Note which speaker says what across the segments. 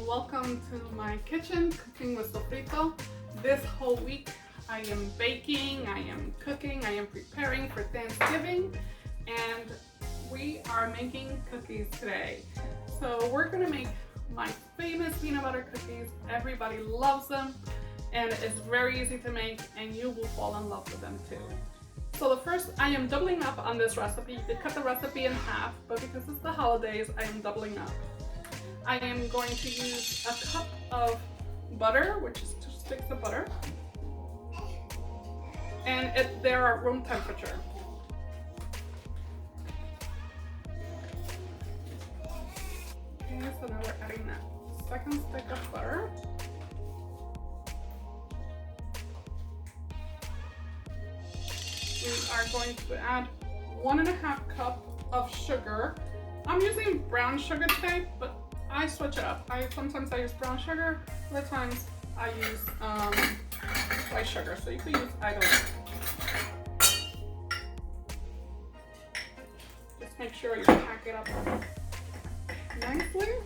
Speaker 1: Welcome to my kitchen, cooking with Sofrito. This whole week I am baking, I am cooking, I am preparing for Thanksgiving, and we are making cookies today. So we're gonna make my famous peanut butter cookies. Everybody loves them, and it's very easy to make, and you will fall in love with them too. So the first, I am doubling up on this recipe. You could cut the recipe in half, but because it's the holidays, I am doubling up. I am going to use a cup of butter, which is 2 sticks of butter, and they're at room temperature. Okay, so now we're adding that second stick of butter. We are going to add 1.5 cups of sugar. I'm using brown sugar today, but I switch it up. Sometimes I use brown sugar, other times I use white sugar, so you could use either one. Just make sure you pack it up nicely.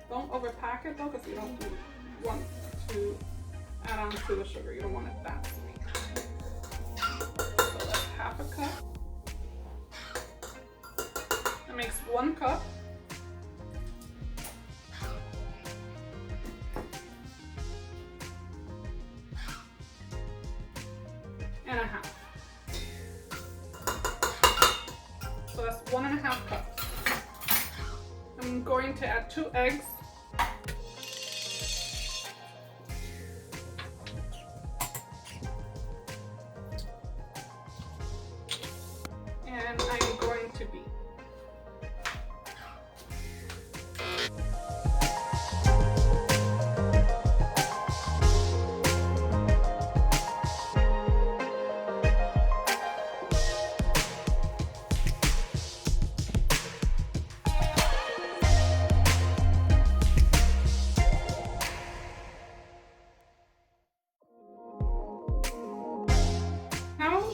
Speaker 1: Don't overpack it though, because you don't want to add on to the sugar. You don't want it that sweet. So that's 1/2 cup. That makes 1 cup. And 1/2. So that's 1.5 cups. I'm going to add 2 eggs. And I'm going to beat.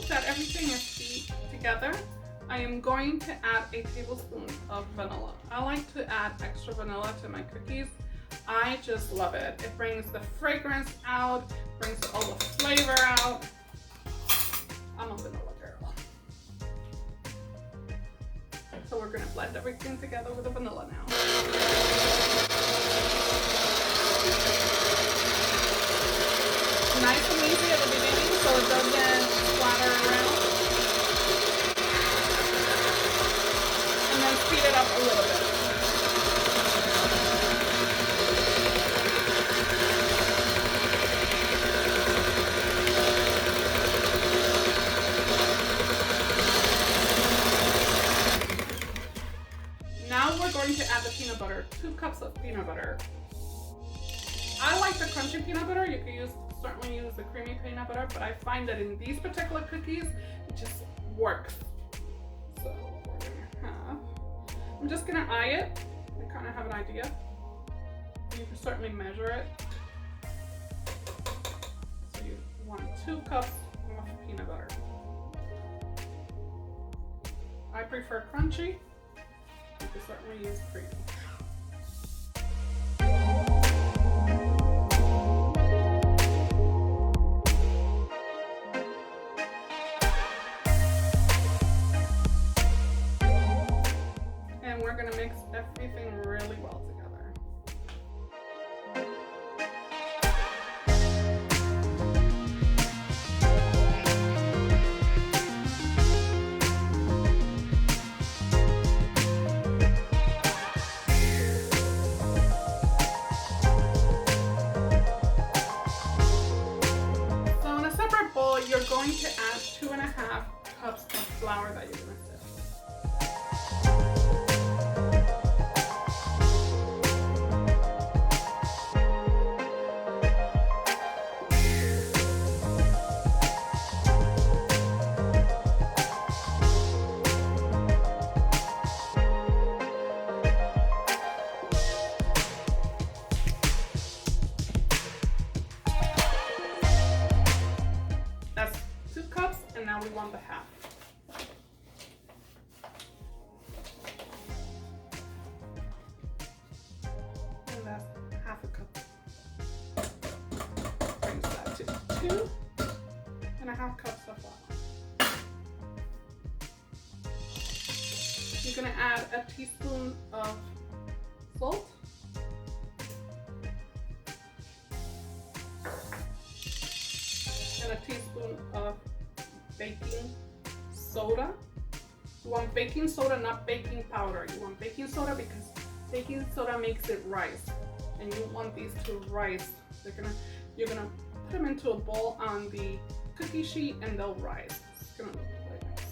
Speaker 1: That everything is beat together, I am going to add a tablespoon of vanilla. I like to add extra vanilla to my cookies. I just love it. It brings the fragrance out, brings all the flavor out. I'm a vanilla girl. So we're gonna blend everything together with the vanilla now. Nice and easy at the beginning so it doesn't splatter around. And then speed it up a little bit. Now we're going to add the peanut butter, 2 cups of peanut butter. I like the crunchy peanut butter. You could certainly use the creamy peanut butter, but I find that in these particular cookies, it just works. So we're gonna have, I'm just gonna eye it. I kind of have an idea. You can certainly measure it. So you want 2 cups of peanut butter. I prefer crunchy. You can certainly use creamy. We're going to mix everything really well together. So in a separate bowl, you're going to add 2.5 cups of flour that you're going to sift. on the half. And that's half a cup. Brings that to 2.5 cups of flour. You're gonna add a teaspoon of salt. And a teaspoon of baking soda. You want baking soda, not baking powder. You want baking soda because baking soda makes it rise. And you want these to rise. You're gonna put them into a bowl on the cookie sheet and they'll rise. It's gonna look like this.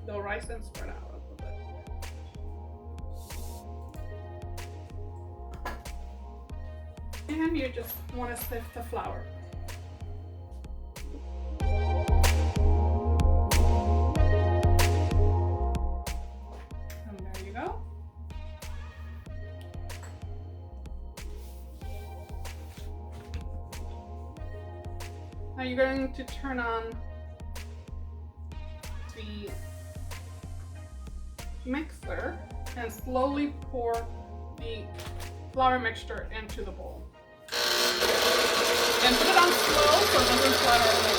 Speaker 1: They'll rise and spread out a little bit. And you just want to sift the flour. And there you go. Now you're going to turn on the mixer and slowly pour the flour mixture into the bowl. And put it on slow so it doesn't splatter all over.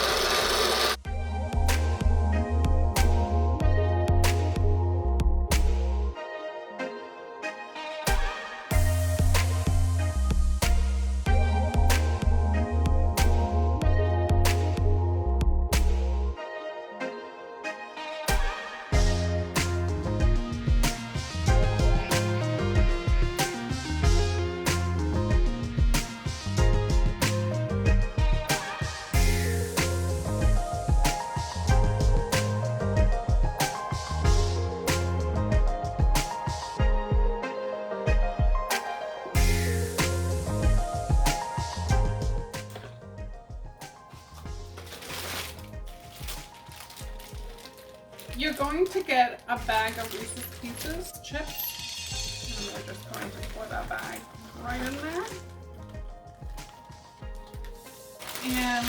Speaker 1: You're going to get a bag of Reese's Pieces chips, and we're just going to pour that bag right in there. And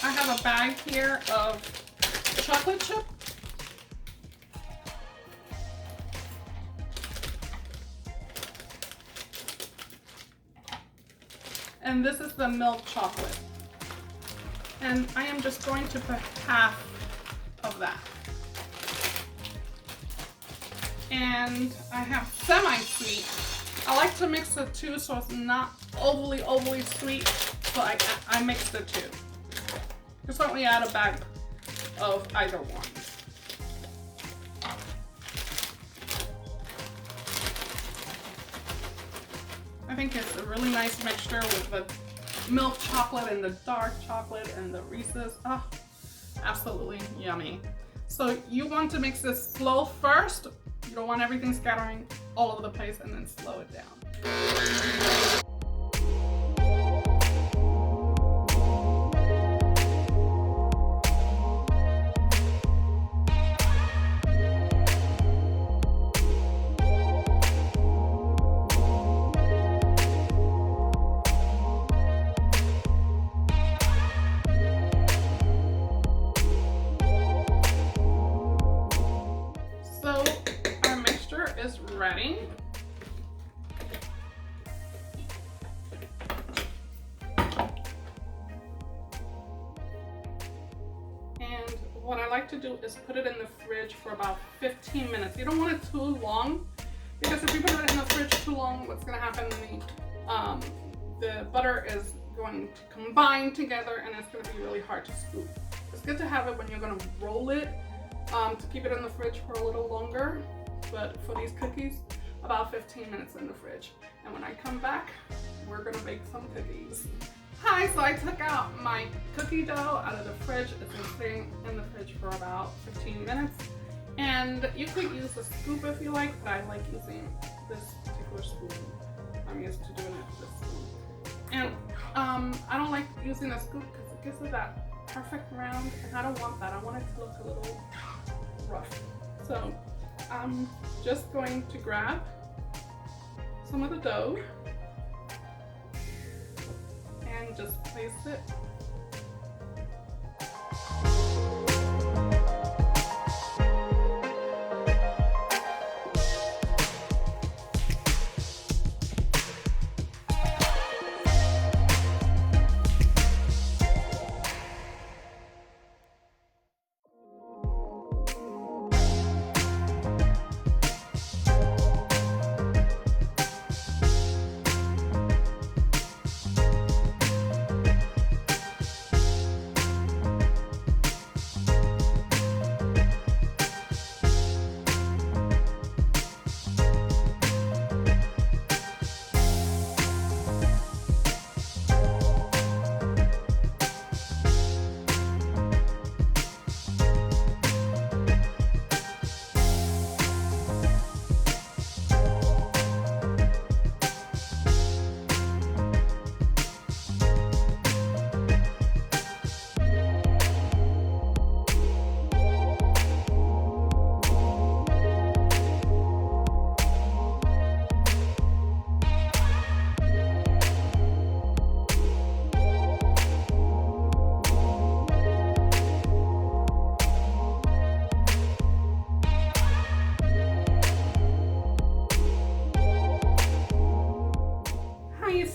Speaker 1: I have a bag here of chocolate chip. And this is the milk chocolate. And I am just going to put half of that. And I have semi-sweet. I like to mix the two so it's not overly sweet, so I mix the two. You can certainly add a bag of either one. I think it's a really nice mixture with the milk chocolate and the dark chocolate and the Reese's. Oh, absolutely yummy. So you want to mix this slow first. You don't want everything scattering all over the place, and then slow it down. Is ready. And what I like to do is put it in the fridge for about 15 minutes. You don't want it too long, because if you put it in the fridge too long, what's going to happen, the butter is going to combine together and it's going to be really hard to scoop. It's good to have it when you're going to roll it, to keep it in the fridge for a little longer. But for these cookies, about 15 minutes in the fridge. And when I come back, we're gonna bake some cookies. Hi, so I took out my cookie dough out of the fridge. It's been sitting in the fridge for about 15 minutes. And you could use a scoop if you like, but I like using this particular spoon. I'm used to doing it with this spoon. And I don't like using a scoop because it gives it that perfect round, and I don't want that. I want it to look a little rough. So I'm just going to grab some of the dough and just place it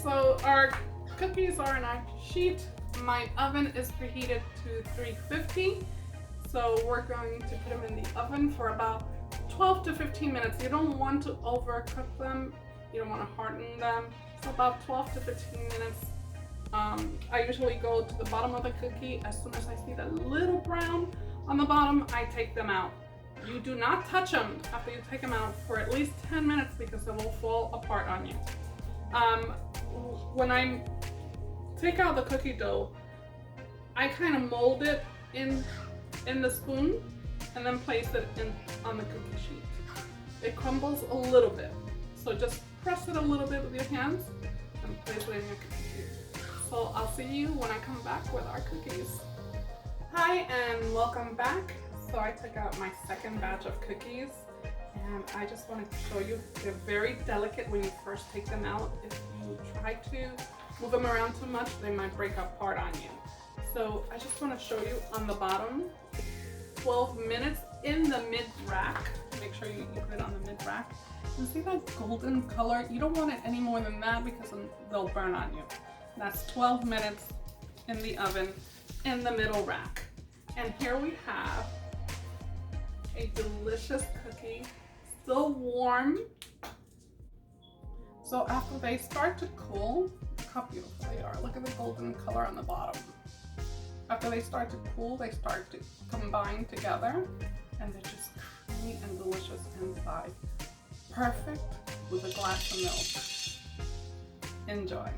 Speaker 1: So our cookies are in our sheet. My oven is preheated to 350. So we're going to put them in the oven for about 12 to 15 minutes. You don't want to overcook them. You don't want to harden them. So about 12 to 15 minutes. I usually go to the bottom of the cookie. As soon as I see that little brown on the bottom, I take them out. You do not touch them after you take them out for at least 10 minutes because it will fall apart on you. When I take out the cookie dough, I kind of mold it in the spoon and then place it on the cookie sheet. It crumbles a little bit, so just press it a little bit with your hands and place it in your cookie sheet. So I'll see you when I come back with our cookies. Hi and welcome back. So I took out my second batch of cookies and I just wanted to show you, they're very delicate when you first take them out. If you try to move them around too much, they might break apart on you. So I just want to show you on the bottom, 12 minutes in the mid-rack. Make sure you put it on the mid-rack. You see that golden color? You don't want it any more than that because they'll burn on you. That's 12 minutes in the oven in the middle rack. And here we have a delicious cookie, still warm. So after they start to cool, look how beautiful they are. Look at the golden color on the bottom. After they start to cool, they start to combine together and they're just creamy and delicious inside. Perfect with a glass of milk. Enjoy.